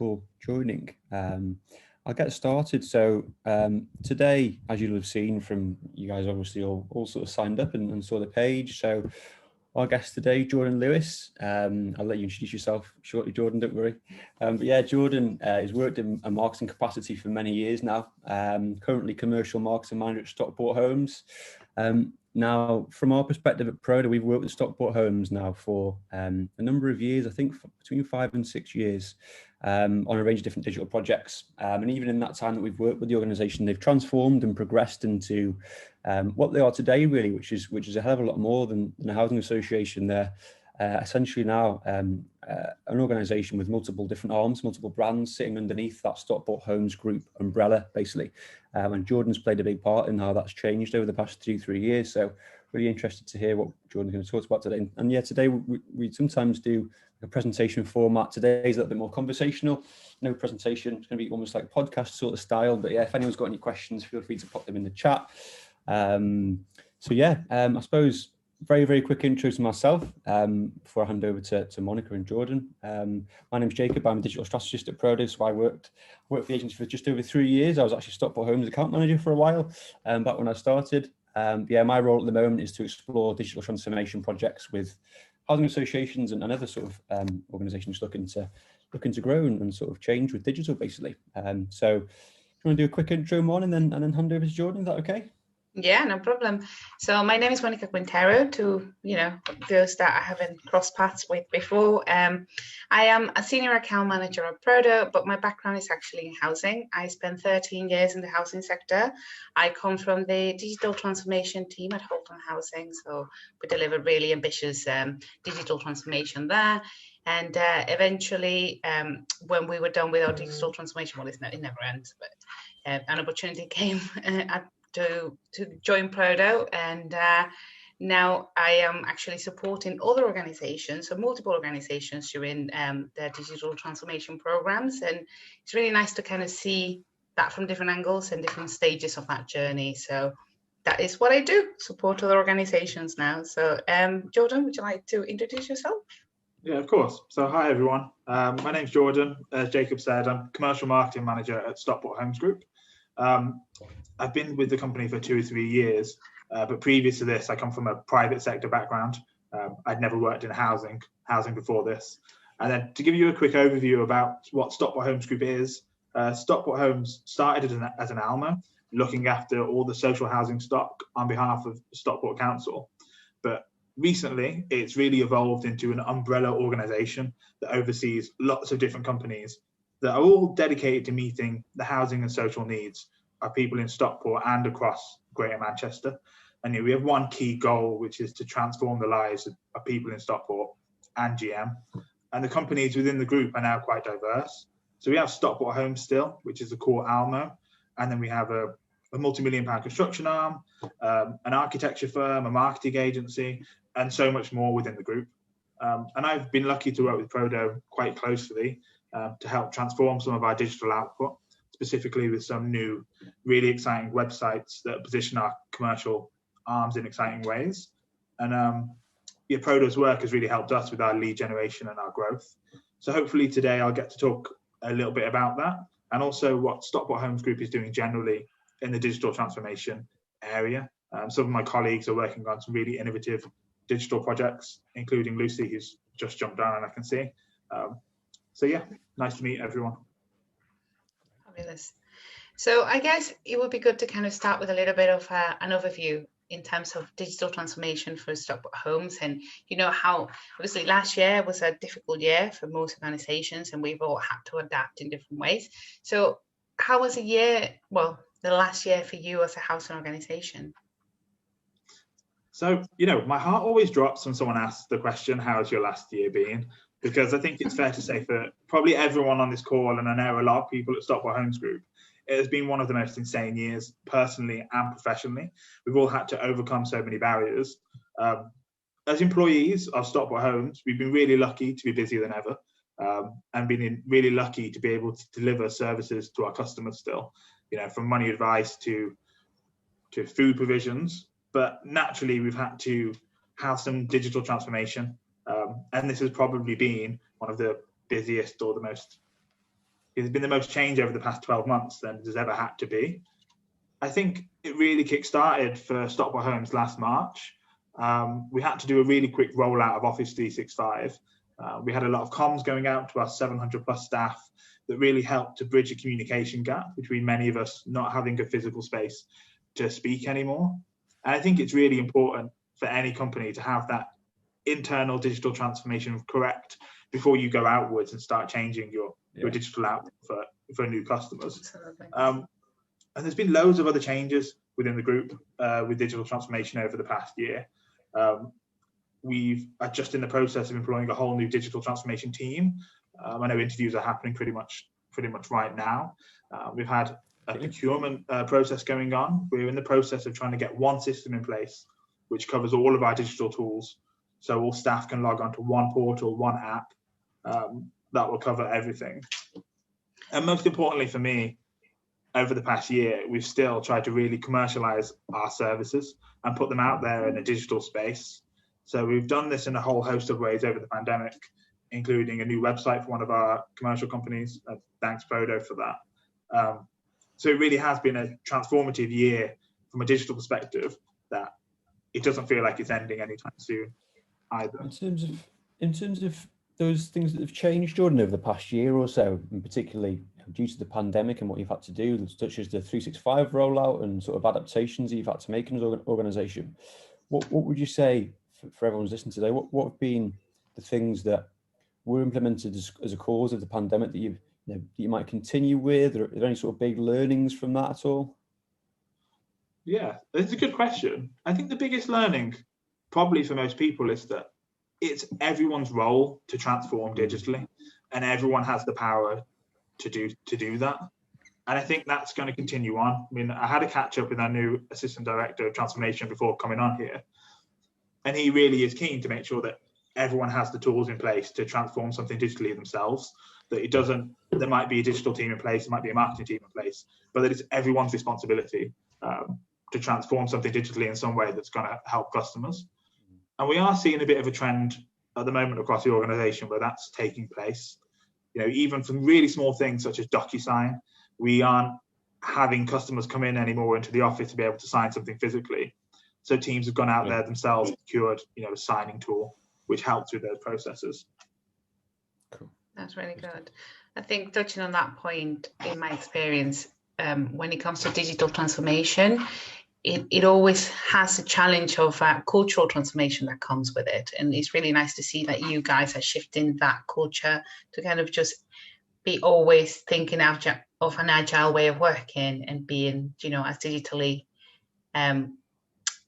for joining. I'll get started. So today, as you'll have seen from you guys, obviously all sort of signed up and saw the page. So our guest today, Jordan Lewis. I'll let you introduce yourself shortly, Jordan, don't worry. But yeah, Jordan has worked in a marketing capacity for many years now, currently commercial marketing manager at Stockport Homes. Now, from our perspective at Proda, we've worked with Stockport Homes now for a number of years, I think between 5 and 6 years, on a range of different digital projects. And even in that time that we've worked with the organisation, they've transformed and progressed into what they are today, really, which is a hell of a lot more than a housing association. They're essentially now an organisation with multiple different arms, multiple brands sitting underneath that Stockport Homes Group umbrella, basically. And Jordan's played a big part in how that's changed over the past 2-3 years. So really interested to hear what Jordan's going to talk about today. And yeah, today we sometimes do a presentation format. Today is a little bit more conversational. No presentation. It's going to be almost like podcast sort of style. But yeah, if anyone's got any questions, feel free to pop them in the chat. So yeah, I suppose very, very quick intro to myself before I hand over to Monica and Jordan. My name's Jacob. I'm a digital strategist at Proda. So I worked for the agency for just over 3 years. I was actually Stockport Homes account manager for a while back when I started. Yeah, my role at the moment is to explore digital transformation projects with housing associations and other sort of organisations looking to grow and sort of change with digital, basically. So, do you want to do a quick intro, Mon, and then hand over to Jordan? Is that okay? Yeah, no problem. So my name is Monica Quintero, to those that I haven't crossed paths with before. I am a senior account manager at Proda, but my background is actually in housing. I spent 13 years in the housing sector. I come from the digital transformation team at Holton Housing, so we delivered really ambitious digital transformation there. And eventually, when we were done with our digital transformation, well, it never ends, but an opportunity came to join Proda, and now I am actually supporting other organizations, so multiple organizations during their digital transformation programs, and it's really nice to kind of see that from different angles and different stages of that journey. So that is what I do, support other organizations now. So Jordan, would you like to introduce yourself? Yeah, of course. So hi everyone, my name's Jordan. As Jacob said, I'm commercial marketing manager at Stockport Homes Group. I've been with the company for 2 or 3 years, but previous to this, I come from a private sector background. I'd never worked in housing before this. And then to give you a quick overview about what Stockport Homes Group is, Stockport Homes started as an ALMO, looking after all the social housing stock on behalf of Stockport Council. But recently, it's really evolved into an umbrella organisation that oversees lots of different companies that are all dedicated to meeting the housing and social needs of people in Stockport and across Greater Manchester. And we have one key goal, which is to transform the lives of people in Stockport and GM. And the companies within the group are now quite diverse. So we have Stockport Homes still, which is the core ALMO. And then we have a multi-million-pound construction arm, an architecture firm, a marketing agency, and so much more within the group. And I've been lucky to work with Proda quite closely to help transform some of our digital output, specifically with some new, really exciting websites that position our commercial arms in exciting ways. And Proda's work has really helped us with our lead generation and our growth. So hopefully today I'll get to talk a little bit about that, and also what Stockport Homes Group is doing generally in the digital transformation area. Some of my colleagues are working on some really innovative digital projects, including Lucy, who's just jumped on, and I can see. So yeah, nice to meet everyone. Fabulous. So I guess it would be good to kind of start with a little bit of an overview in terms of digital transformation for Stockport Homes, and how obviously last year was a difficult year for most organizations, and we've all had to adapt in different ways. So how was the last year for you as a housing organization? So, my heart always drops when someone asks the question, how's your last year been? Because I think it's fair to say for probably everyone on this call, and I know a lot of people at Stockport Homes Group, it has been one of the most insane years, personally and professionally. We've all had to overcome so many barriers. As employees of Stockport Homes, we've been really lucky to be busier than ever, and been really lucky to be able to deliver services to our customers still, from money advice to food provisions. But naturally, we've had to have some digital transformation. And this has probably been one of the busiest or the most There's been the most change over the past 12 months than there's ever had to be. I think it really kick-started for Stockport Homes last March. We had to do a really quick rollout of Office 365. We had a lot of comms going out to our 700 plus staff that really helped to bridge a communication gap between many of us not having a physical space to speak anymore. And I think it's really important for any company to have that internal digital transformation correct before you go outwards and start changing your digital output for new customers. And there's been loads of other changes within the group with digital transformation over the past year. We are just in the process of employing a whole new digital transformation team. I know interviews are happening pretty much right now. We've had a procurement process going on. We're in the process of trying to get one system in place which covers all of our digital tools, so all staff can log on to one portal, one app that will cover everything. And most importantly for me, over the past year, we've still tried to really commercialize our services and put them out there in a digital space. So we've done this in a whole host of ways over the pandemic, including a new website for one of our commercial companies. Thanks, Prodo, for that. So it really has been a transformative year from a digital perspective that it doesn't feel like it's ending anytime soon either. In terms of those things that have changed, Jordan, over the past year or so, and particularly due to the pandemic and what you've had to do, such as the 365 rollout and sort of adaptations that you've had to make in an organisation, what would you say for everyone's listening today? What have been the things that were implemented as a cause of the pandemic that you might continue with? Are there any sort of big learnings from that at all? Yeah, it's a good question. I think the biggest learning, probably for most people, is that it's everyone's role to transform digitally, and everyone has the power to do that. And I think that's going to continue on. I mean, I had a catch up with our new assistant director of transformation before coming on here, and he really is keen to make sure that everyone has the tools in place to transform something digitally themselves. That it doesn't, there might be a digital team in place, there might be a marketing team in place, but that it's everyone's responsibility to transform something digitally in some way that's going to help customers. And we are seeing a bit of a trend at the moment across the organisation where that's taking place. You know, even from really small things such as DocuSign, we aren't having customers come in anymore into the office to be able to sign something physically. So teams have gone out there themselves and secured, a signing tool, which helps with those processes. Cool. That's really good. I think touching on that point, in my experience, when it comes to digital transformation, it always has a challenge of cultural transformation that comes with it. And it's really nice to see that you guys are shifting that culture to kind of just be always thinking of an agile way of working and being, as digitally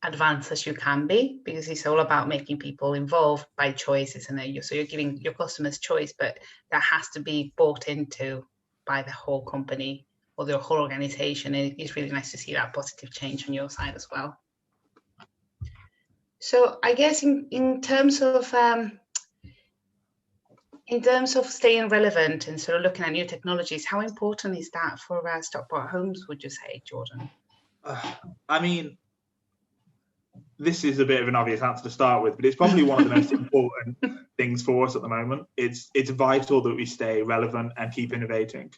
advanced as you can be, because it's all about making people involved by choice, isn't it? So you're giving your customers choice, but that has to be bought into by the whole company or the whole organization. And it's really nice to see that positive change on your side as well. So I guess in terms of staying relevant and sort of looking at new technologies, how important is that for Stockport Homes, would you say, Jordan? I mean, this is a bit of an obvious answer to start with, but it's probably one of the most important things for us at the moment. It's vital that we stay relevant and keep innovating.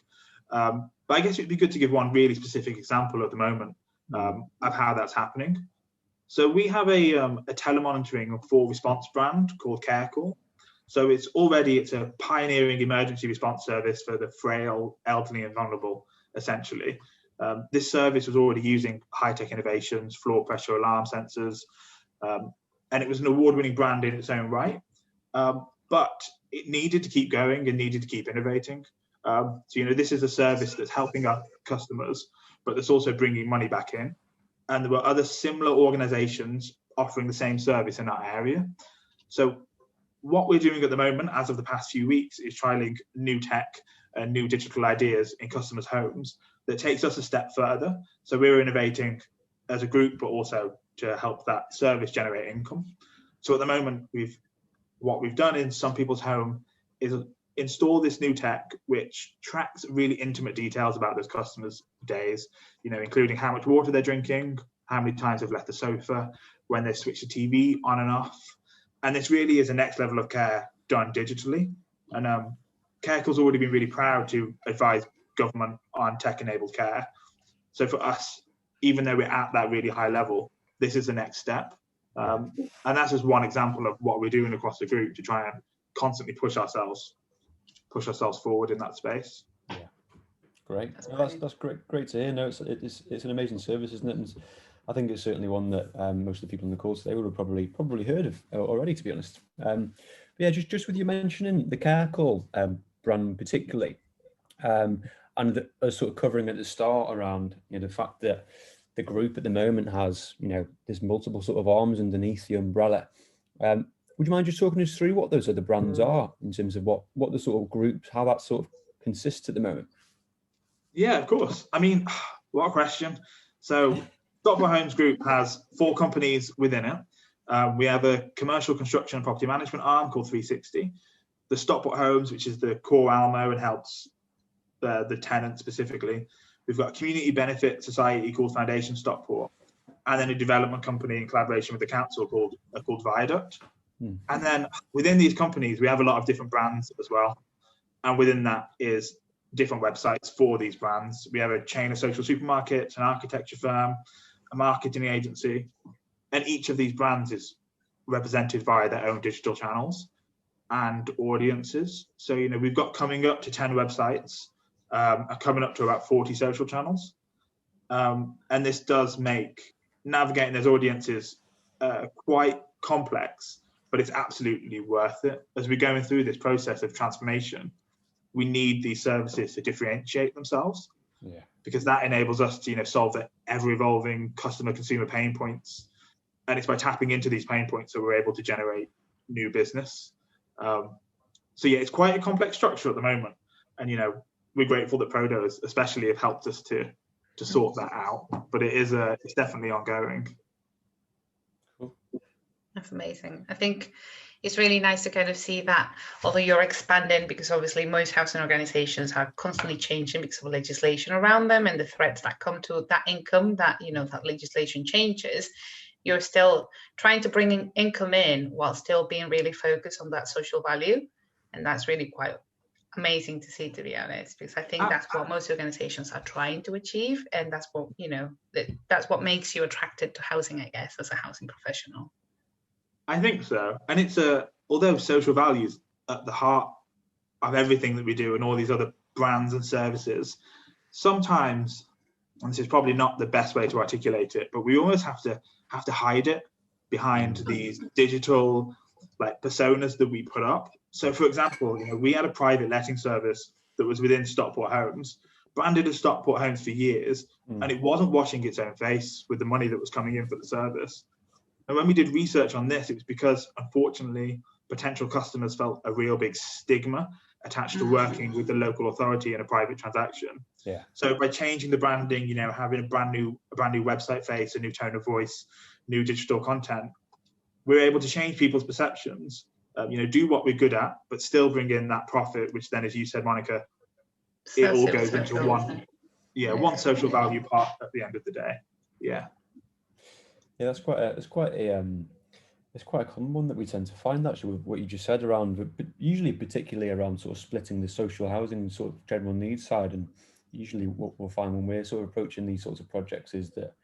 But I guess it'd be good to give one really specific example at the moment of how that's happening. So we have a telemonitoring for response brand called CareCall. So it's a pioneering emergency response service for the frail, elderly and vulnerable, essentially. This service was already using high-tech innovations, floor pressure alarm sensors, and it was an award-winning brand in its own right. But it needed to keep going and needed to keep innovating. So, this is a service that's helping our customers, but that's also bringing money back in. And there were other similar organizations offering the same service in our area. So what we're doing at the moment, as of the past few weeks, is trialing new tech and new digital ideas in customers' homes that takes us a step further. So we're innovating as a group, but also to help that service generate income. So at the moment, what we've done in some people's home is install this new tech which tracks really intimate details about those customers' days, including how much water they're drinking, how many times they've left the sofa, when they switch the TV on and off. And this really is a next level of care done digitally. And Carecall's already been really proud to advise government on tech-enabled care. So for us, even though we're at that really high level, this is the next step. And that's just one example of what we're doing across the group to try and constantly push ourselves forward in that space. Yeah, great. That's great to hear. No, it's an amazing service, isn't it? And I think it's certainly one that most of the people in the course today would have probably heard of already, to be honest. But yeah, just with you mentioning the Carecall brand particularly, and sort of covering at the start around the fact that the group at the moment has there's multiple sort of arms underneath the umbrella. Would you mind just talking us through what those other brands are in terms of what the sort of groups, how that sort of consists at the moment? Yeah, of course. I mean, what a question. So Stockport Homes Group has 4 companies within it. We have a commercial construction and property management arm called 360. The Stockport Homes, which is the core Almo and helps the tenant specifically. We've got a community benefit society called Foundation Stockport, and then a development company in collaboration with the council called Viaduct. And then within these companies, we have a lot of different brands as well. And within that is different websites for these brands. We have a chain of social supermarkets, an architecture firm, a marketing agency, and each of these brands is represented via their own digital channels and audiences. So, we've got coming up to 10 websites, coming up to about 40 social channels. And this does make navigating those audiences quite complex, but it's absolutely worth it. As we're going through this process of transformation, we need these services to differentiate themselves, because that enables us to solve the ever-evolving consumer pain points, and it's by tapping into these pain points that we're able to generate new business. So yeah, it's quite a complex structure at the moment, and we're grateful that Prodos especially have helped us to sort that out. But it's definitely ongoing. That's amazing. I think it's really nice to kind of see that, although you're expanding, because obviously most housing organizations are constantly changing because of legislation around them and the threats that come to that income, that that legislation changes, you're still trying to bring in income in while still being really focused on that social value. And that's really quite amazing to see, to be honest, because I think that's what most organizations are trying to achieve, and that's what that's what makes you attracted to housing, I guess, as a housing professional. I think so. And it's although social values at the heart of everything that we do and all these other brands and services, sometimes, and this is probably not the best way to articulate it, but we almost have to hide it behind these digital personas that we put up. So for example, we had a private letting service that was within Stockport Homes, branded as Stockport Homes for years, and it wasn't washing its own face with the money that was coming in for the service. And when we did research on this, it was because, unfortunately, potential customers felt a real big stigma attached to working with the local authority in a private transaction. Yeah. So by changing the branding, having a brand new website face, a new tone of voice, new digital content, we're able to change people's perceptions. Do what we're good at, but still bring in that profit, which then, as you said, Monica, it all goes into one social value part at the end of the day. Yeah. Yeah, it's quite a common one that we tend to find, actually, with what you just said around, but usually particularly around sort of splitting the social housing sort of general needs side. And usually what we'll find when we're sort of approaching these sorts of projects is that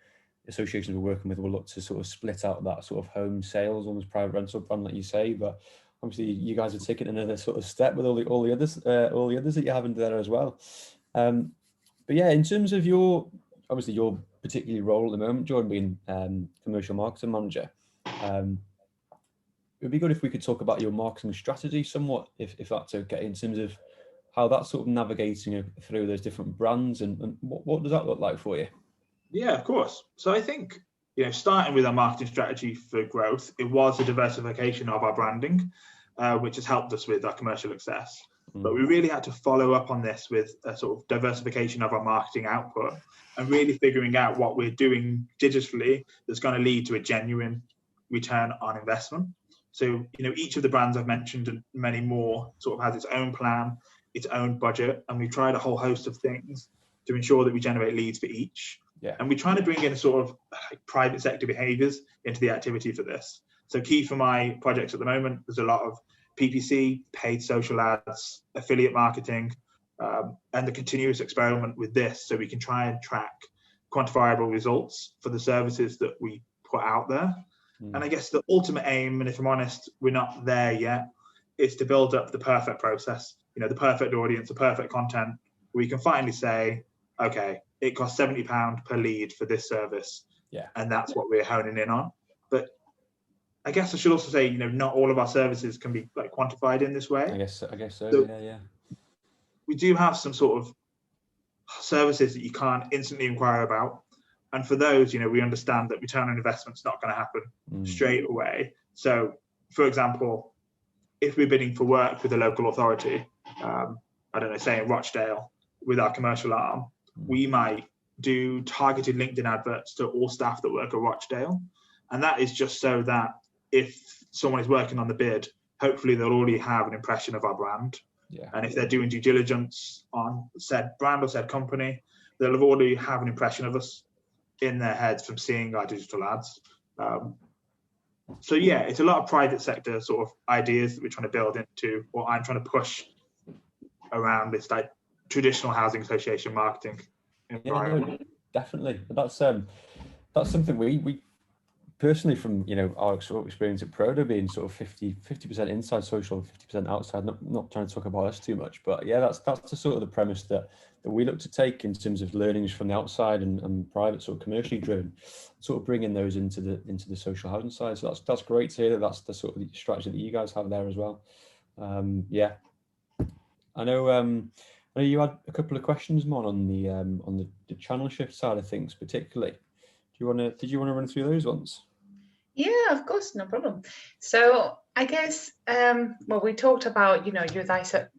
associations we're working with will look to sort of split out that sort of home sales, almost private rental brand, like you say. But obviously you guys are taking another sort of step with all the others that you have in there as well. But yeah, in terms of your particular role at the moment, Jordan, being commercial marketing manager, it would be good if we could talk about your marketing strategy somewhat, if that's okay, in terms of how that's sort of navigating through those different brands, and what does that look like for you? Yeah, of course. So I think, starting with our marketing strategy for growth, it was a diversification of our branding, which has helped us with our commercial success. But we really had to follow up on this with a sort of diversification of our marketing output and really figuring out what we're doing digitally that's going to lead to a genuine return on investment. So, each of the brands I've mentioned and many more sort of has its own plan, its own budget, and we've tried a whole host of things to ensure that we generate leads for each. Yeah. And we're trying to bring in sort of private sector behaviours into the activity for this. So key for my projects at the moment, there's a lot of PPC, paid social ads, affiliate marketing, and the continuous experiment with this, so we can try and track quantifiable results for the services that we put out there. And I guess the ultimate aim, and if I'm honest, we're not there yet, is to build up the perfect process, the perfect audience, the perfect content. We can finally say, okay, it costs £70 per lead for this service. Yeah. And that's what we're honing in on. But I guess I should also say, not all of our services can be like quantified in this way. I guess so. Yeah. We do have some sort of services that you can't instantly inquire about. And for those, we understand that return on investment's not going to happen straight away. So, for example, if we're bidding for work with a local authority, I don't know, say in Rochdale, with our commercial arm, we might do targeted LinkedIn adverts to all staff that work at Rochdale. And that is just so that if someone is working on the bid, hopefully they'll already have an impression of our brand. Yeah. And if they're doing due diligence on said brand or said company, they'll already have an impression of us in their heads from seeing our digital ads. So yeah, it's a lot of private sector sort of ideas that we're trying to build into, or I'm trying to push around this like traditional housing association marketing environment. Yeah, no, definitely. That's something we personally, from our sort of experience at Prodo, being sort of 50% inside social, 50% outside. Not trying to talk about us too much, but yeah, that's the sort of the premise that we look to take in terms of learnings from the outside and private, sort of commercially driven, sort of bringing those into the social housing side. So that's great to hear that that's the sort of strategy that you guys have there as well. Yeah, I know you had a couple of questions, Mon, on the channel shift side of things, particularly. Did you want to run through those ones? Yeah, of course, no problem. So I guess, we talked about, your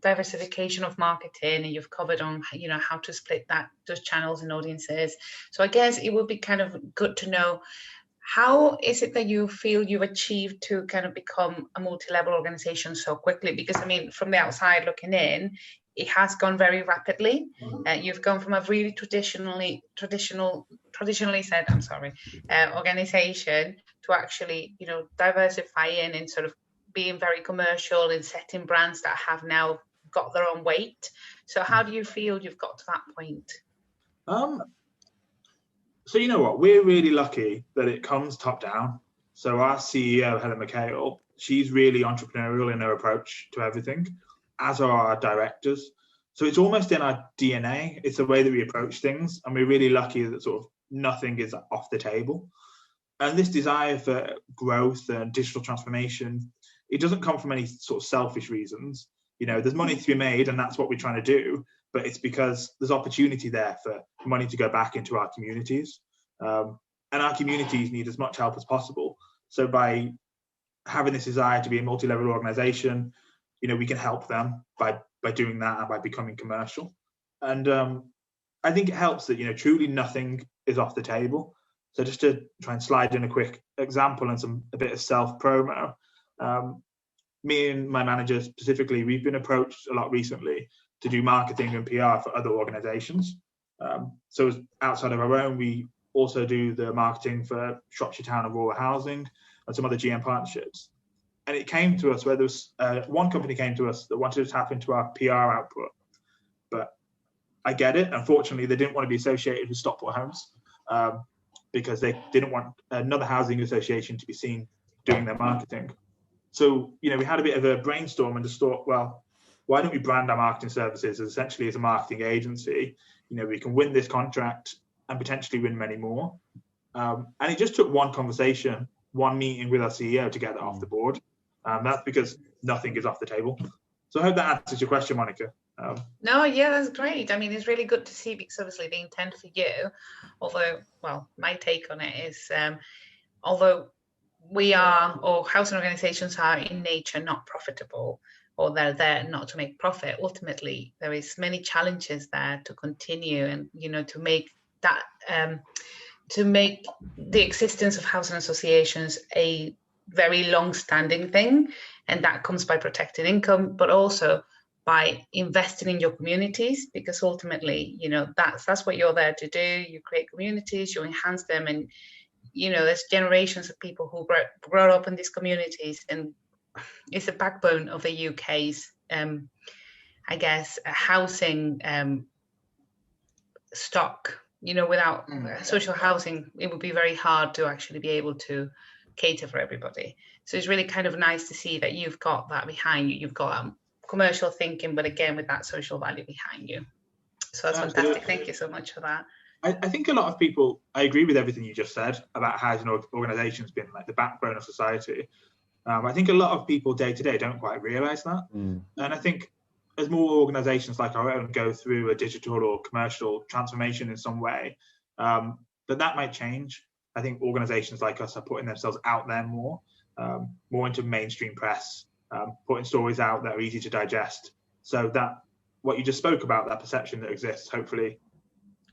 diversification of marketing, and you've covered on, how to split those channels and audiences. So I guess it would be kind of good to know, how is it that you feel you've achieved to kind of become a multi-level organization so quickly? Because I mean, from the outside looking in, it has gone very rapidly. You've gone from a really traditionally said, organization to actually, diversifying and sort of being very commercial and setting brands that have now got their own weight. So how do you feel you've got to that point? So you know what, we're really lucky that it comes top down. So our CEO, Helen McHale, she's really entrepreneurial in her approach to everything, as are our directors. So it's almost in our DNA. It's the way that we approach things. And we're really lucky that sort of nothing is off the table. And this desire for growth and digital transformation, it doesn't come from any sort of selfish reasons. There's money to be made, and that's what we're trying to do. But it's because there's opportunity there for money to go back into our communities. And our communities need as much help as possible. So by having this desire to be a multi-level organization, we can help them by doing that and by becoming commercial. And I think it helps that, truly nothing is off the table. So just to try and slide in a quick example and a bit of self-promo, me and my manager specifically, we've been approached a lot recently to do marketing and PR for other organizations. So outside of our own, we also do the marketing for Shropshire Town and Rural Housing and some other GM partnerships. And it came to us where there was one company came to us that wanted to tap into our PR output. But I get it. Unfortunately, they didn't want to be associated with Stockport Homes because they didn't want another housing association to be seen doing their marketing. So, we had a bit of a brainstorm and just thought, well, why don't we brand our marketing services essentially as a marketing agency? We can win this contract and potentially win many more. And it just took one conversation, one meeting with our CEO to get that off the board. That's because nothing is off the table. So I hope that answers your question, Monica. No, yeah, that's great. I mean, it's really good to see, because obviously the intent for you, although, my take on it is, although we are, or housing organizations are in nature not profitable, or they're there not to make profit, ultimately there is many challenges there to continue and, to make that, to make the existence of housing associations a very long-standing thing. And that comes by protecting income, but also by investing in your communities, because ultimately, that's what you're there to do. You create communities, you enhance them, and there's generations of people who grow up in these communities, and is the backbone of the UK's, I guess, housing stock. You know, without social housing, it would be very hard to actually be able to cater for everybody. So it's really kind of nice to see that you've got that behind you. You've got commercial thinking, but again, with that social value behind you. So that's fantastic. Thank you so much for that. I think a lot of people, I agree with everything you just said about housing organisations being like the backbone of society. I think a lot of people day to day don't quite realise that. And I think as more organisations like our own go through a digital or commercial transformation in some way, that might change. I think organisations like us are putting themselves out there more into mainstream press, putting stories out that are easy to digest, so that what you just spoke about, that perception that exists, hopefully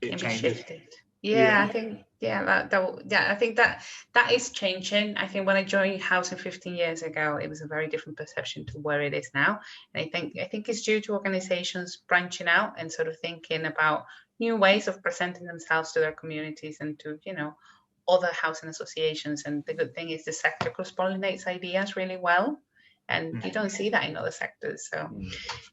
it changes. Shifted. Yeah, I think I think that is changing. I think when I joined housing 15 years ago, it was a very different perception to where it is now. And I think it's due to organizations branching out and sort of thinking about new ways of presenting themselves to their communities and to, you know, other housing associations. And the good thing is the sector cross-pollinates ideas really well. And you don't see that in other sectors. So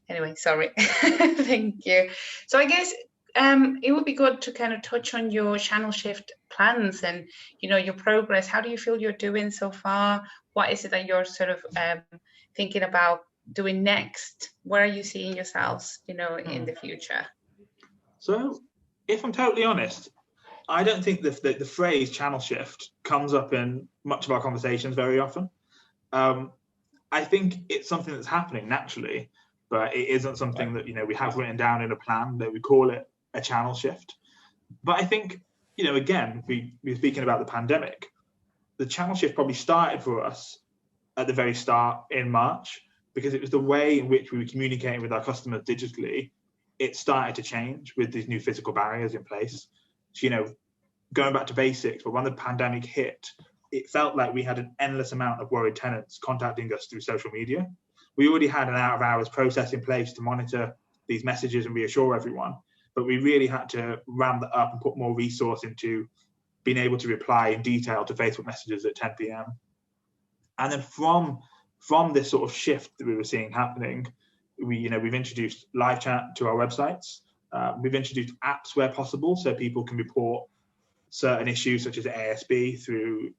anyway, sorry. Thank you. So I guess it would be good to kind of touch on your channel shift plans and, you know, your progress. How do you feel you're doing so far? What is it that you're sort of thinking about doing next? Where are you seeing yourselves, you know, in the future? So if I'm totally honest, I don't think the phrase channel shift comes up in much of our conversations very often. I think it's something that's happening naturally, but it isn't something that, you know, we have written down in a plan that we call it a channel shift. But I think, you know, again, we're speaking about the pandemic. The channel shift probably started for us at the very start in March, because it was the way in which we were communicating with our customers digitally. It started to change with these new physical barriers in place. So, you know, going back to basics, but when the pandemic hit, it felt like we had an endless amount of worried tenants contacting us through social media. We already had an out-of-hours process in place to monitor these messages and reassure everyone, but we really had to ramp that up and put more resource into being able to reply in detail to Facebook messages at 10 p.m. And then from this sort of shift that we were seeing happening, we've introduced live chat to our websites. We've introduced apps where possible, so people can report certain issues such as ASB through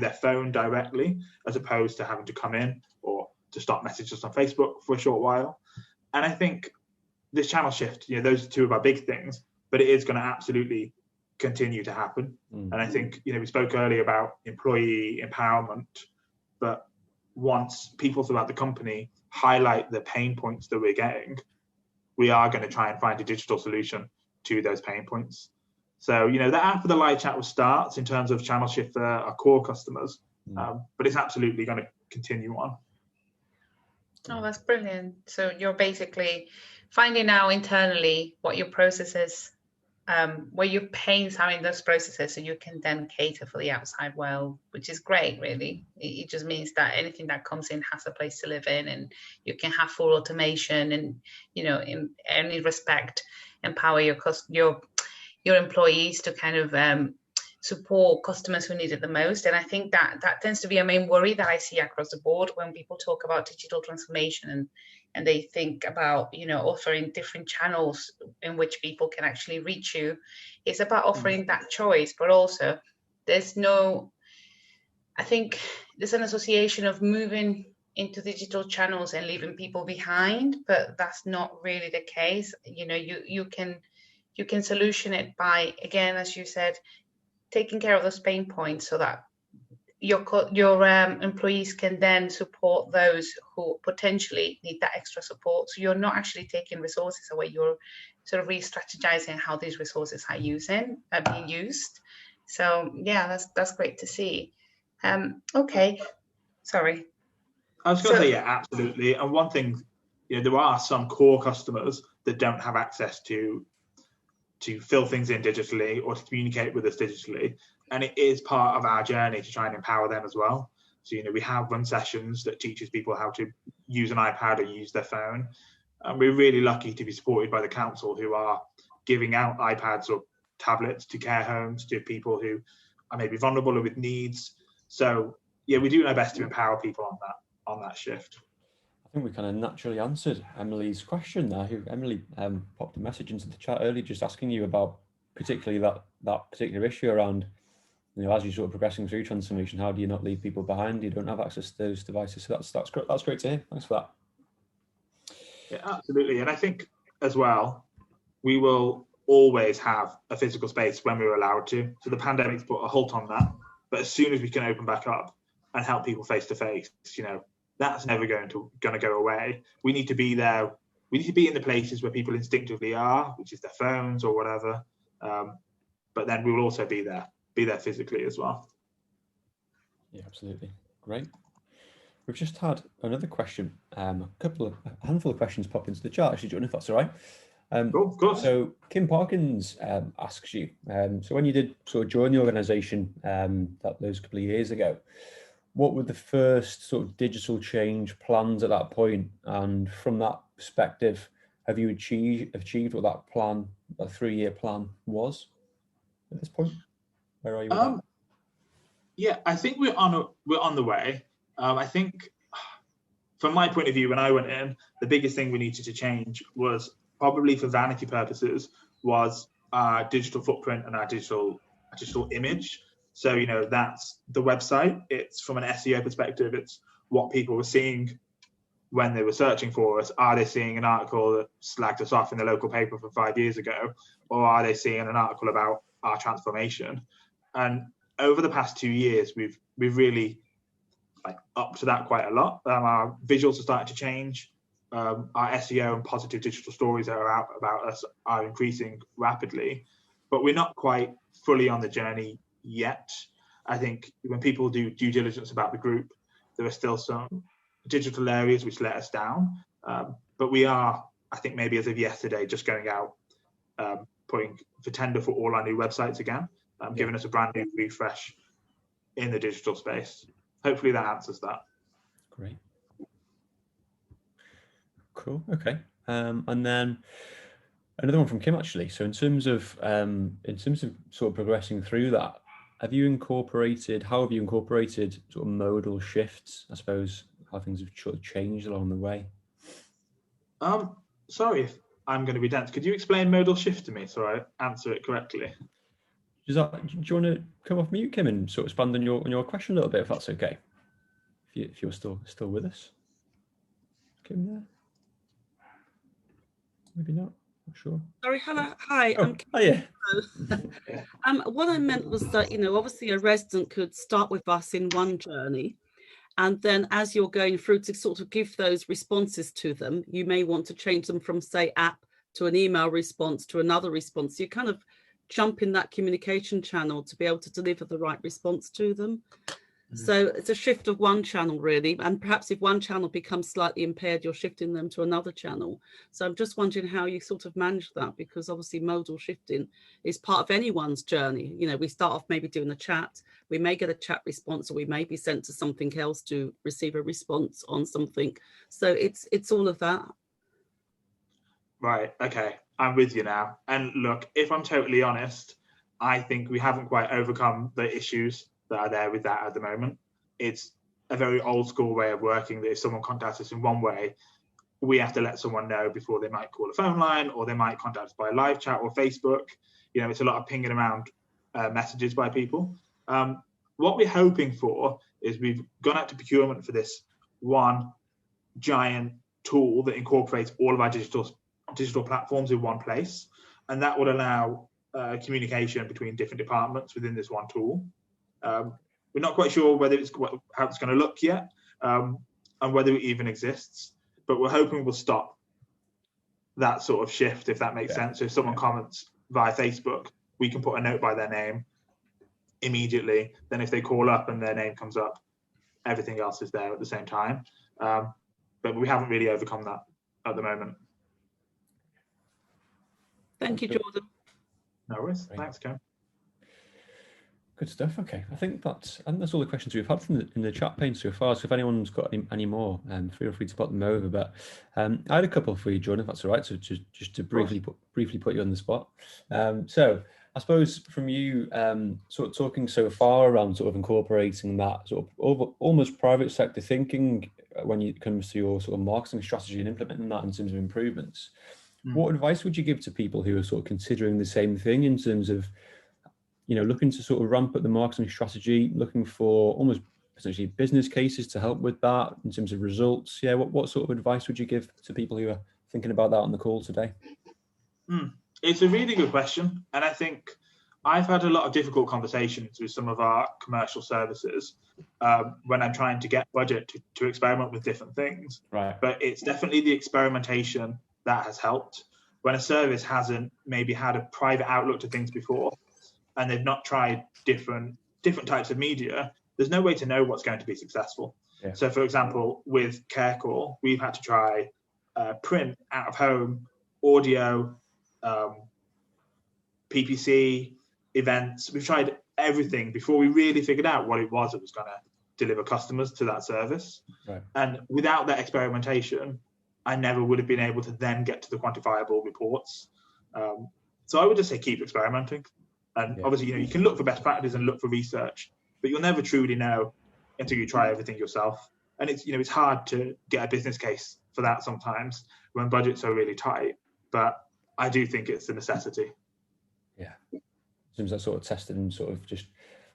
their phone directly, as opposed to having to come in or to stop messages on Facebook for a short while. And I think this channel shift, you know, those are two of our big things, but it is going to absolutely continue to happen. And I think, you know, we spoke earlier about employee empowerment, but once people throughout the company highlight the pain points that we're getting, we are going to try and find a digital solution to those pain points. So, you know, the app for the live chat will start in terms of channel shift for our core customers, but it's absolutely going to continue on. Oh, that's brilliant. So you're basically finding out internally what your processes, where your pains are in those processes, so you can then cater for the outside world, which is great, really. It just means that anything that comes in has a place to live in, and you can have full automation and, you know, in any respect, empower your employees to kind of support customers who need it the most. And I think that tends to be a main worry that I see across the board when people talk about digital transformation and they think about, you know, offering different channels in which people can actually reach you. It's about offering that choice, but also I think there's an association of moving into digital channels and leaving people behind, but that's not really the case. You know, you can solution it by, again, as you said, taking care of those pain points so that your employees can then support those who potentially need that extra support. So you're not actually taking resources away, you're sort of re-strategizing how these resources are being used. So yeah, that's great to see. Okay, sorry. I was going to say, yeah, absolutely. And one thing, you know, there are some core customers that don't have access to fill things in digitally or to communicate with us digitally. And it is part of our journey to try and empower them as well. So, you know, we have run sessions that teaches people how to use an iPad or use their phone. And we're really lucky to be supported by the council, who are giving out iPads or tablets to care homes, to people who are maybe vulnerable or with needs. So, yeah, we're doing our best to empower people on that shift. I think we kind of naturally answered Emily's question there. Emily popped a message into the chat earlier, just asking you about particularly that particular issue around, as you're sort of progressing through transformation, how do you not leave people behind? You don't have access to those devices. So that's great. That's great to hear. Thanks for that. Yeah, absolutely. And I think as well, we will always have a physical space when we're allowed to. So the pandemic's put a halt on that. But as soon as we can open back up and help people face to face, that's never going to go away. We need to be there. We need to be in the places where people instinctively are, which is their phones or whatever. But then we will also be there physically as well. Yeah, absolutely. Great. We've just had another question. A handful of questions popped into the chat, actually, John, if that's all right. Cool, of course. So Kim Parkins asks you, so when you did sort of join the organisation those couple of years ago, what were the first sort of digital change plans at that point? And from that perspective, have you achieved what that plan, that 3-year plan was at this point? Where are you with that? Yeah, I think we're on the way. I think from my point of view, when I went in, the biggest thing we needed to change was, probably for vanity purposes, was our digital footprint and our digital image. So, that's the website. It's from an SEO perspective, it's what people were seeing when they were searching for us. Are they seeing an article that slagged us off in the local paper from 5 years ago? Or are they seeing an article about our transformation? And over the past 2 years, we've really upped that quite a lot. Our visuals are starting to change. Our SEO and positive digital stories that are out about us are increasing rapidly, but we're not quite fully on the journey yet. I think when people do due diligence about the group, there are still some digital areas which let us down. But we are, I think maybe as of yesterday, just going out, putting for tender for all our new websites again, giving us a brand new refresh in the digital space. Hopefully that answers that. Great. Cool. Okay. And then another one from Kim, actually. So in terms of sort of progressing through that, how have you incorporated sort of modal shifts? I suppose how things have sort of changed along the way. Sorry if I'm going to be dense. Could you explain modal shift to me so I answer it correctly? Do you want to come off mute, Kim, and sort of expand on your question a little bit, if that's okay? If you're still with us, Kim, there. Maybe not. Not sure. Sorry. Hello. Hi. Oh, yeah. What I meant was that obviously a resident could start with us in one journey, and then as you're going through to sort of give those responses to them, you may want to change them from, say, app to an email response to another response. You kind of jump in that communication channel to be able to deliver the right response to them. So it's a shift of one channel, really. And perhaps if one channel becomes slightly impaired, you're shifting them to another channel. So I'm just wondering how you sort of manage that, because obviously modal shifting is part of anyone's journey. We start off maybe doing a chat. We may get a chat response, or we may be sent to something else to receive a response on something. So it's all of that. Right. Okay. I'm with you now. And look, if I'm totally honest, I think we haven't quite overcome the issues that are there with that at the moment. It's a very old school way of working, that if someone contacts us in one way, we have to let someone know before they might call a phone line, or they might contact us by live chat or Facebook. It's a lot of pinging around messages by people. What we're hoping for is, we've gone out to procurement for this one giant tool that incorporates all of our digital platforms in one place, and that would allow communication between different departments within this one tool. We're not quite sure how it's going to look yet, and whether it even exists, but we're hoping we'll stop that sort of shift, if that makes sense. So if someone comments via Facebook, we can put a note by their name immediately. Then if they call up and their name comes up, everything else is there at the same time. But we haven't really overcome that at the moment. Thank you, Jordan. No worries. Thanks, Kim. Good stuff. Okay, I think that's all the questions we've had in the chat pane so far. So if anyone's got any more, feel free to put them over. But I had a couple for you, Jordan, if that's all right. So just to briefly put you on the spot. So I suppose from you, sort of talking so far around sort of incorporating that sort of almost private sector thinking when it comes to your sort of marketing strategy and implementing that in terms of improvements, what advice would you give to people who are sort of considering the same thing in terms of, looking to sort of ramp up the marketing strategy, looking for almost potentially business cases to help with that in terms of results? Yeah, what sort of advice would you give to people who are thinking about that on the call today? It's a really good question. And I think I've had a lot of difficult conversations with some of our commercial services when I'm trying to get budget to experiment with different things. Right. But it's definitely the experimentation that has helped. When a service hasn't maybe had a private outlook to things before, and they've not tried different types of media, there's no way to know what's going to be successful. Yeah. So, for example, with CareCall, we've had to try print, out of home, audio, PPC, events. We've tried everything before we really figured out what it was that was going to deliver customers to that service. Right. And without that experimentation, I never would have been able to then get to the quantifiable reports. So I would just say keep experimenting. And obviously, you can look for best practice and look for research, but you'll never truly know until you try everything yourself. And it's hard to get a business case for that sometimes when budgets are really tight. But I do think it's a necessity. Yeah. Seems that sort of tested and sort of just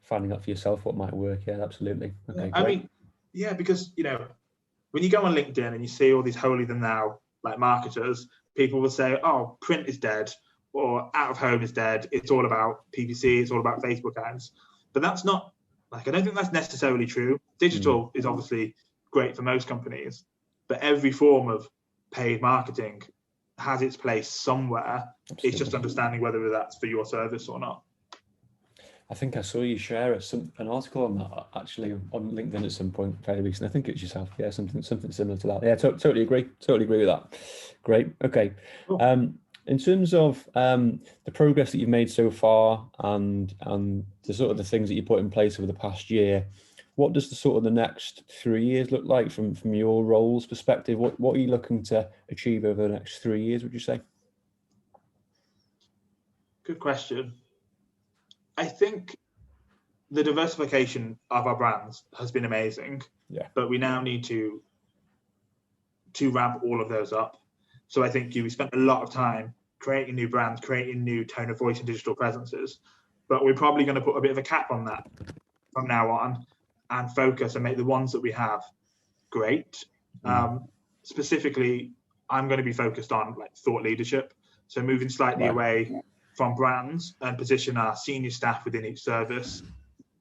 finding out for yourself what might work. Yeah, absolutely. Okay. I great. mean, because, when you go on LinkedIn and you see all these holier than thou like marketers, people will say, oh, print is dead or out of home is dead. It's all about PPC. It's all about Facebook ads. But that's not, I don't think that's necessarily true. Digital is obviously great for most companies, but every form of paid marketing has its place somewhere. Absolutely. It's just understanding whether that's for your service or not. I think I saw you share an article on that actually on LinkedIn at some point fairly recently. I think it's yourself. Yeah, something similar to that. Yeah, totally agree. Totally agree with that. Great. Okay. Cool. In terms of the progress that you've made so far and the sort of the things that you put in place over the past year, what does the next 3 years look like from your roles perspective? What are you looking to achieve over the next 3 years, would you say? Good question. I think the diversification of our brands has been amazing. Yeah. But we now need to ramp all of those up. So I think we spent a lot of time creating new brands, creating new tone of voice and digital presences. But we're probably going to put a bit of a cap on that from now on and focus and make the ones that we have great. Specifically, I'm going to be focused on thought leadership. So moving slightly away from brands and position our senior staff within each service,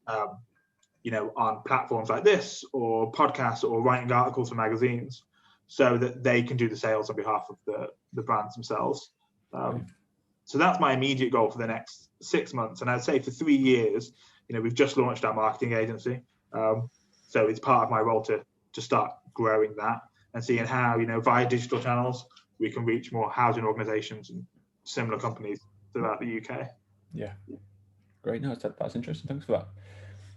on platforms like this or podcasts or writing articles for magazines so that they can do the sales on behalf of the brands themselves. So that's my immediate goal for the next 6 months. And I'd say for 3 years, we've just launched our marketing agency. So it's part of my role to start growing that and seeing how, via digital channels, we can reach more housing organisations and similar companies throughout the UK. Yeah, great. No, that's interesting. Thanks for that.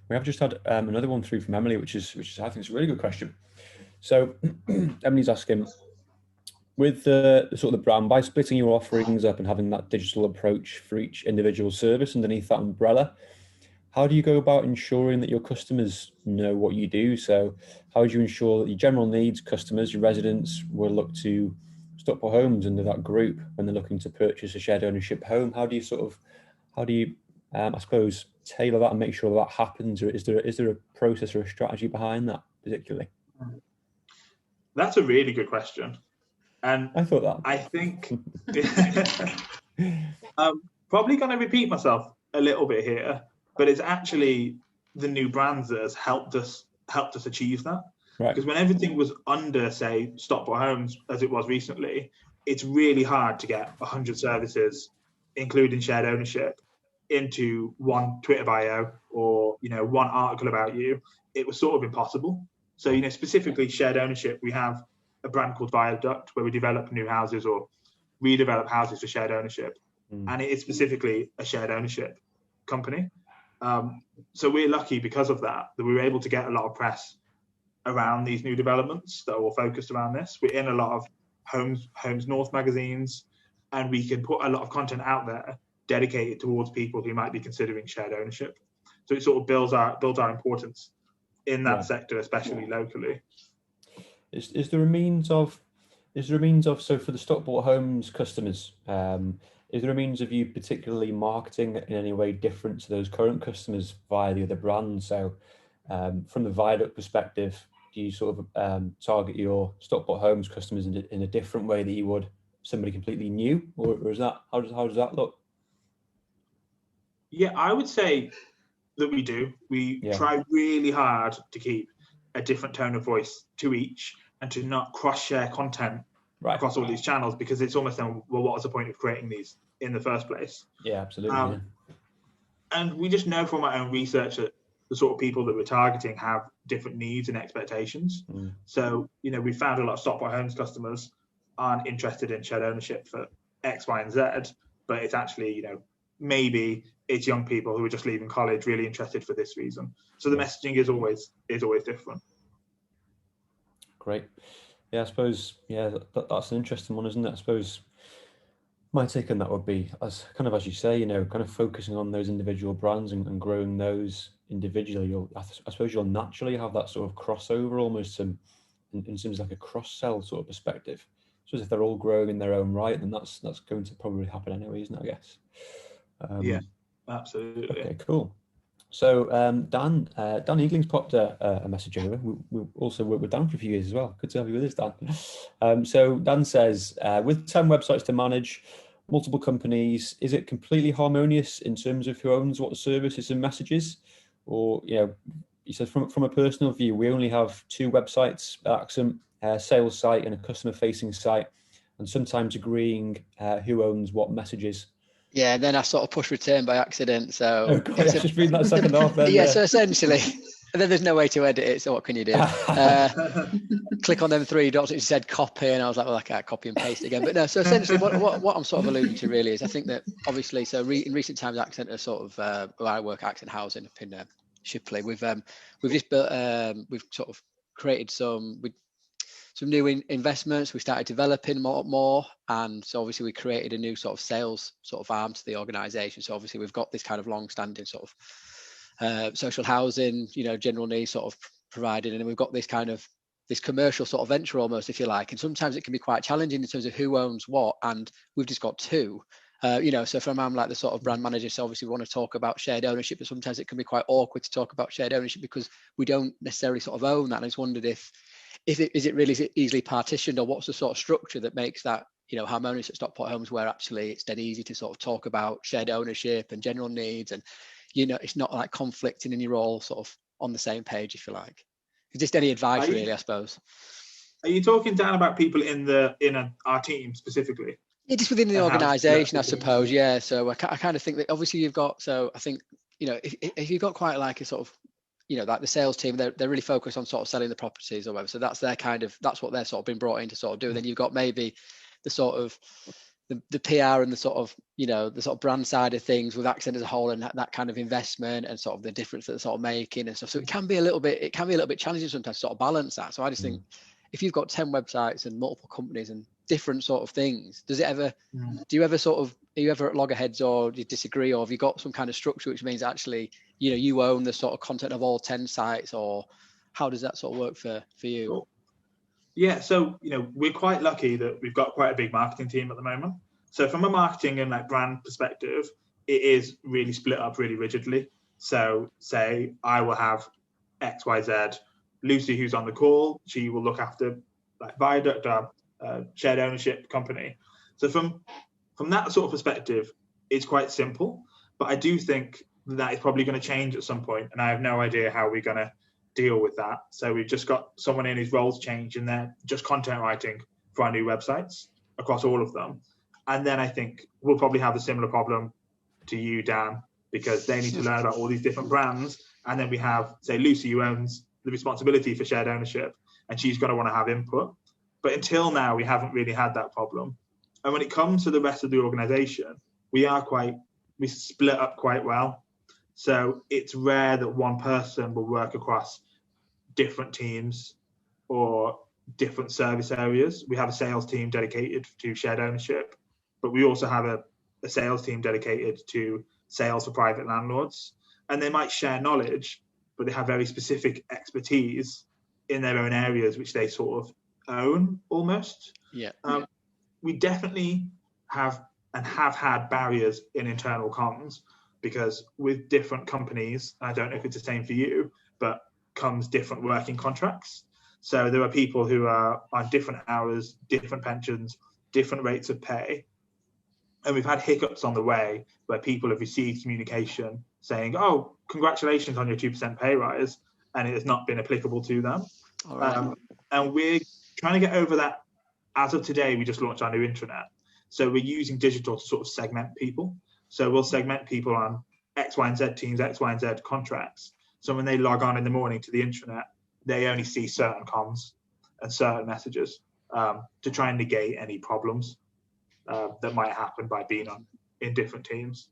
We have just had another one through from Emily, which is I think it's a really good question. So Emily's asking, with the sort of the brand, by splitting your offerings up and having that digital approach for each individual service underneath that umbrella, how do you go about ensuring that your customers know what you do? So how do you ensure that your general needs customers, your residents, will look to Stockport Homes under that group when they're looking to purchase a shared ownership home? How do you I suppose tailor that and make sure that happens, or is there a process or a strategy behind that particularly? That's a really good question, and I thought that. I think probably going to repeat myself a little bit here, but it's actually the new brands that has helped us achieve that. Right. Because when everything was under, say, Stockport Homes, as it was recently, it's really hard to get 100 services, including shared ownership, into one Twitter bio or, one article about you. It was sort of impossible. So, specifically shared ownership, we have a brand called Viaduct where we develop new houses or redevelop houses for shared ownership. And it is specifically a shared ownership company. So we're lucky because of that we were able to get a lot of press around these new developments that are all focused around this. We're in a lot of Homes North magazines, and we can put a lot of content out there dedicated towards people who might be considering shared ownership. So it sort of builds our importance in that sector, especially locally. Is there a means of so for the Stockport Homes customers, is there a means of you particularly marketing in any way different to those current customers via the other brands? So from the Viaduct perspective, do you sort of target your Stockport Homes customers in a different way that you would somebody completely new, or is that how does that look? Yeah, I would say that we do. We try really hard to keep a different tone of voice to each and to not cross-share content across all these channels, because it's almost then, well, what was the point of creating these in the first place? Yeah, absolutely. And we just know from our own research that the sort of people that we're targeting have different needs and expectations. So, we found a lot of Stockport Homes customers aren't interested in shared ownership for X, Y, and Z, but it's actually, maybe it's young people who are just leaving college really interested for this reason. So the messaging is always different. Great. Yeah, I suppose, that's an interesting one, isn't it? I suppose my take on that would be, as you say, kind of focusing on those individual brands and growing those individually. I suppose you'll naturally have that sort of crossover almost in terms of like a cross-sell sort of perspective. So if they're all growing in their own right, then that's going to probably happen anyway, isn't it, I guess? Yeah, absolutely. Okay, cool. So Dan Eagling's popped a message over. We also worked with Dan for a few years as well. Good to have you with us, Dan. So Dan says, with 10 websites to manage, multiple companies, is it completely harmonious in terms of who owns what services and messages? Or, he says from a personal view, we only have 2 websites at Accent, a sales site and a customer facing site, and sometimes agreeing who owns what messages. Yeah, then I sort of push return by accident. So oh God, yeah, just reading that second half then. Yeah, so essentially, and then there's no way to edit it. So what can you do? Click on them 3 dots. It said copy, and I was like, well, I can't copy and paste again. But no, so essentially, what I'm sort of alluding to really is, I think that obviously, so in recent times, Accent are sort of where I work, Accent Housing up in Shipley. We've just built, we've sort of created some new investments. We started developing more, and so obviously we created a new sort of sales sort of arm to the organisation. So obviously we've got this kind of long-standing sort of social housing, general needs sort of provided, and then we've got this kind of this commercial sort of venture almost, if you like. And sometimes it can be quite challenging in terms of who owns what, and we've just got 2. So from I'm like the sort of brand manager, so obviously we want to talk about shared ownership, but sometimes it can be quite awkward to talk about shared ownership because we don't necessarily sort of own that. And I just wondered is it really easily partitioned, or what's the sort of structure that makes that harmonious at Stockport Homes, where actually it's dead easy to sort of talk about shared ownership and general needs, and it's not like conflicting, and you're all sort of on the same page, if you like. Just any advice really, I suppose. Are you talking, Dan, about people in our team specifically? Yeah, just within the organisation, I suppose. Yeah. So I kind of think that obviously you've got. So I think if you've got quite like a sort of like the sales team, they're really focused on sort of selling the properties or whatever. So that's what they're sort of been brought in to sort of do. And then you've got maybe the sort of the PR and the sort of the sort of brand side of things with Accent as a whole, and that kind of investment and sort of the difference that they're sort of making and stuff. So it can be a little bit challenging sometimes to sort of balance that. So I just think if you've got 10 websites and multiple companies and different sort of things, do you ever are you ever at loggerheads, or do you disagree, or have you got some kind of structure which means actually you own the sort of content of all 10 sites, or how does that sort of work for you? Cool. Yeah, so we're quite lucky that we've got quite a big marketing team at the moment. So from a marketing and like brand perspective, it is really split up really rigidly. So say I will have XYZ, Lucy, who's on the call, she will look after like Viaduct, our shared ownership company. So from that sort of perspective, it's quite simple. But I do think that is probably going to change at some point, and I have no idea how we're going to deal with that. So we've just got someone in whose roles change, and they're just content writing for our new websites across all of them. And then I think we'll probably have a similar problem to you, Dan, because they need to learn about all these different brands. And then we have, say, Lucy, who owns the responsibility for shared ownership, and she's going to want to have input. But until now, we haven't really had that problem. And when it comes to the rest of the organization, we split up quite well. So it's rare that one person will work across different teams or different service areas. We have a sales team dedicated to shared ownership, but we also have a a sales team dedicated to sales for private landlords, and they might share knowledge, but they have very specific expertise in their own areas, which they sort of own almost. Yeah. We definitely have had barriers in internal comms, because with different companies, I don't know if it's the same for you, but comes different working contracts. So there are people who are on different hours, different pensions, different rates of pay. And we've had hiccups on the way where people have received communication saying, oh, congratulations on your 2% pay rise, and it has not been applicable to them. All right. And we're trying to get over that. As of today, we just launched our new intranet. So we're using digital to sort of segment people. So we'll segment people on X, Y, and Z teams, X, Y, and Z contracts. So when they log on in the morning to the intranet, they only see certain comms and certain messages to try and negate any problems that might happen by being in different teams.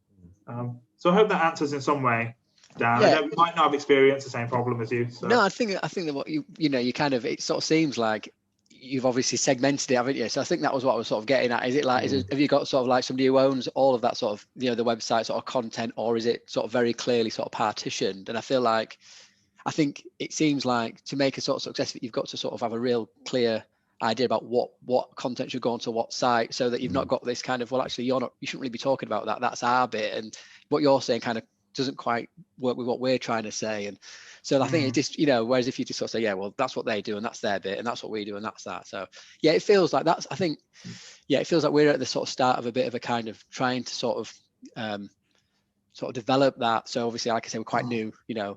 So I hope that answers in some way, Dan. Yeah. I know we might not have experienced the same problem as you. So. No, I think that what you kind of, it sort of seems like you've obviously segmented it, haven't you? So I think that was what I was sort of getting at. Is it like, have you got sort of like somebody who owns all of that sort of, the website sort of content, or is it sort of very clearly sort of partitioned? And I think it seems like to make a sort of success of it, you've got to sort of have a real clear idea about what content should go onto what site, so that you've not got this kind of, well, actually you shouldn't really be talking about that. That's our bit, and what you're saying kind of doesn't quite work with what we're trying to say. And so I think it just, whereas if you just sort of say, yeah, well, that's what they do and that's their bit and that's what we do and that's that. So yeah, it feels like that's, I think, yeah, it feels like we're at the sort of start of a bit of a kind of trying to sort of develop that. So obviously, like I say, we're quite new,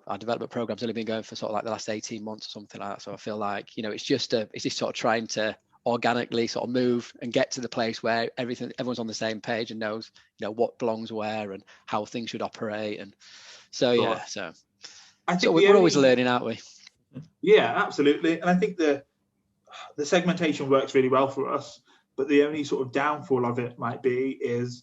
our development program's only been going for sort of like the last 18 months or something like that. So I feel like, it's just sort of trying to organically sort of move and get to the place where everyone's on the same page and knows, what belongs where and how things should operate. And so, yeah, so I think we're always learning, aren't we? Yeah, absolutely. And I think the segmentation works really well for us, but the only sort of downfall of it might be is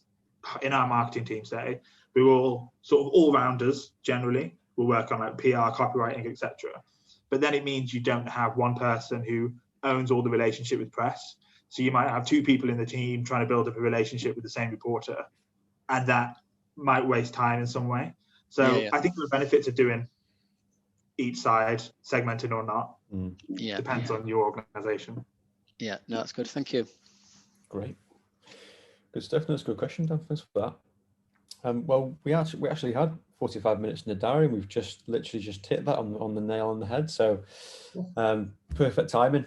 in our marketing team, say, we're all sort of all-rounders generally. We'll work on like PR, copywriting, etc. But then it means you don't have one person who owns all the relationship with press. So you might have two people in the team trying to build up a relationship with the same reporter, and that might waste time in some way. So I think the benefits of doing each side segmented or not depends on your organization. Yeah, no, that's good. Thank you. Great. Good stuff. That's a good question, Dan. Thanks for that. Well, we actually had 45 minutes in the diary, and we've literally just hit that on the nail on the head. So perfect timing.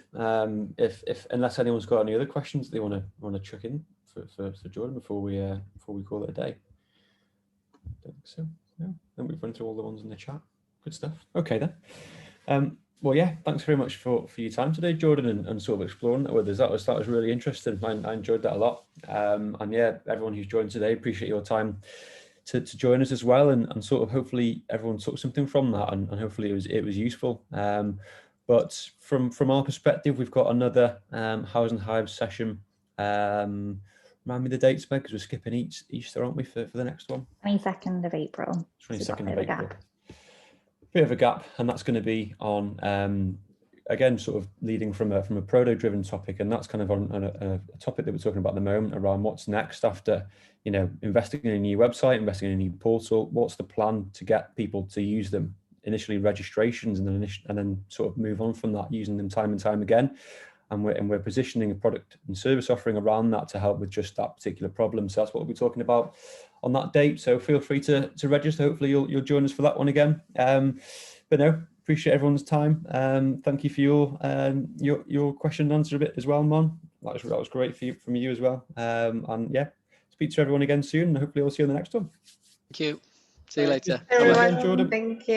If unless anyone's got any other questions they want to chuck in for Jordan before we call it a day. I don't think so. No, then we've run through all the ones in the chat. Good stuff. Okay then. Well, yeah, thanks very much for your time today, Jordan, and sort of exploring that with us. That was really interesting. I enjoyed that a lot. And yeah, everyone who's joined today, appreciate your time to join us as well, and sort of hopefully everyone took something from that, and hopefully it was useful. But from our perspective, we've got another Housing Hive session. Remind me the dates, Meg, because we're skipping Easter, aren't we, for the next one? 22nd of April. 22nd of April. Bit of a gap, and that's going to be on again, sort of leading from a proto-driven topic, and that's kind of on a topic that we're talking about at the moment around what's next after investing in a new website, investing in a new portal. What's the plan to get people to use them? Initially registrations, and then sort of move on from that, using them time and time again. And we're positioning a product and service offering around that to help with just that particular problem. So that's what we'll be talking about on that date. So feel free to register. Hopefully you'll join us for that one again. But no, appreciate everyone's time. Thank you for your question and answer a bit as well, Mon. That was great from you as well. And yeah, speak to everyone again soon, and hopefully we'll see you on the next one. Thank you. See you later. Everyone, Jordan. thank you.